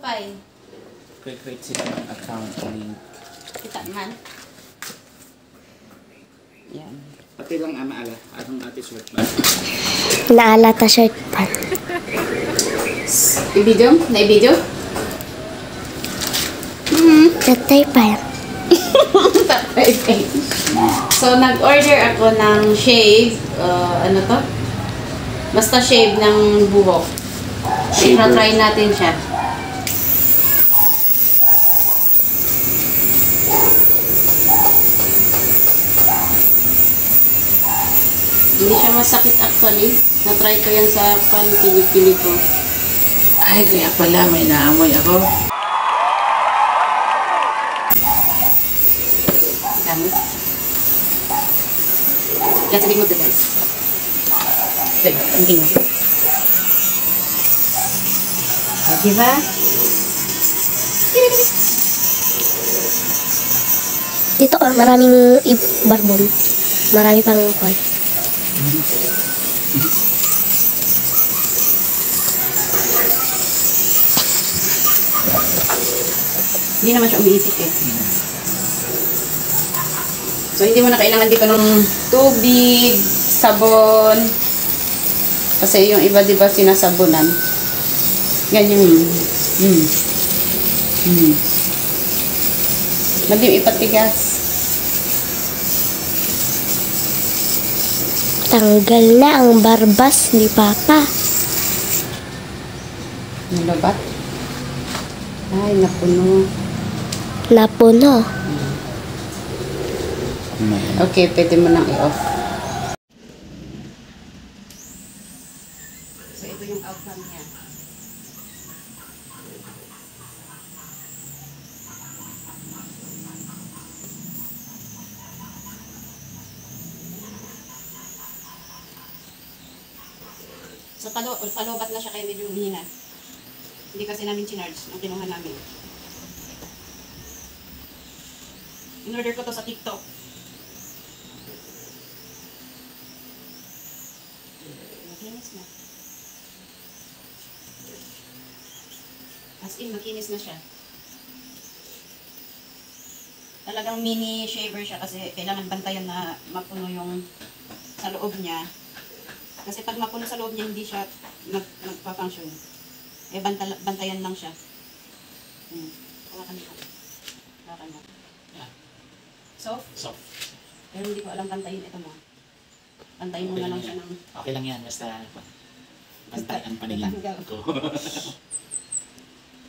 pay. Create sila ng account link. Kita man. Yan. Pati lang maala. Anong ate shirt ba? Naalata shirt pa. I-video? Na-i-video? Tatay pa yan. So, nag-order ako ng shave. Ano to? Basta shave ng buhok. I-try natin siya. Hindi siya masakit actually. Na-try ko yan sa pili ko. Ay, kaya pala may naamoy ako. Gamit. Kaya sabihin mo ito guys. Hindi mo. Diba? Dito maraming barbon. Marami pang kwan. Hindi naman siya umiitik eh. So, hindi mo na kailangan dito ng tubig, sabon. Kasi yung iba, diba, sinasabunan. Ganyan yun. Madim ipatigas. Tanggal na ang barbas ni Papa. Nalabat? Ay, napuno. Napuno. Okay, pwede mo nang i-off. So, ito yung outcome niya. So, palobat na siya kaya medyo humihina. Hindi kasi namin chinarge nung kinuha namin. In-order ko to sa TikTok. Makinis na. As in, makinis na siya. Talagang mini shaver siya kasi kailangan bantayan na mapuno yung sa loob niya. Kasi pag mapuno sa loob niya, hindi siya nagpa-function. Eh, bantayan lang siya. Hawakan mo. Hawakan mo. Soft? Soft. Pero hindi ko alam bantayin ito mo. Bantayin mo na lang siya ng... Okay lang yan, basta bantayan pa nila.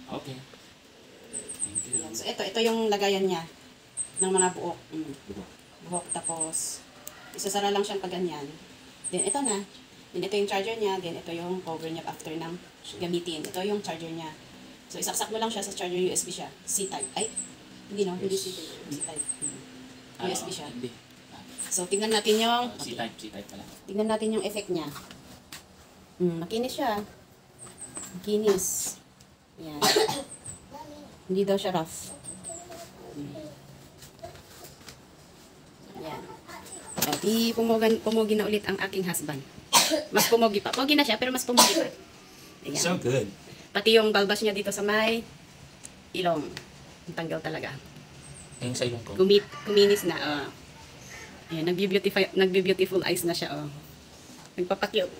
Okay. Thank you. So, ito yung lagayan niya ng mga buhok. Buhok, tapos isasara lang siyang paganyan. Then, ito na. Then, ito yung charger niya. Then, ito yung cover niya after ng gamitin. Ito yung charger niya. So, isaksak mo lang siya sa charger USB siya. C-type. Ay, hindi no? Hindi C-type. USB siya. Hindi. So, tingnan natin yung... C-type pala. Tingnan natin yung effect niya. Makinis siya. Makinis. Yan. Hindi daw siya rough. Yan. Pumugi na ulit ang aking husband. Mas pumugi pa. Pugi na siya, pero mas pumugi pa. Ayan. So good. Pati yung balbas niya dito sa may ilong. Ang tanggal talaga. Ayun sa ilong ko. Kuminis na. Ayan, nagbe-beautiful eyes na siya. Nagpapakyut.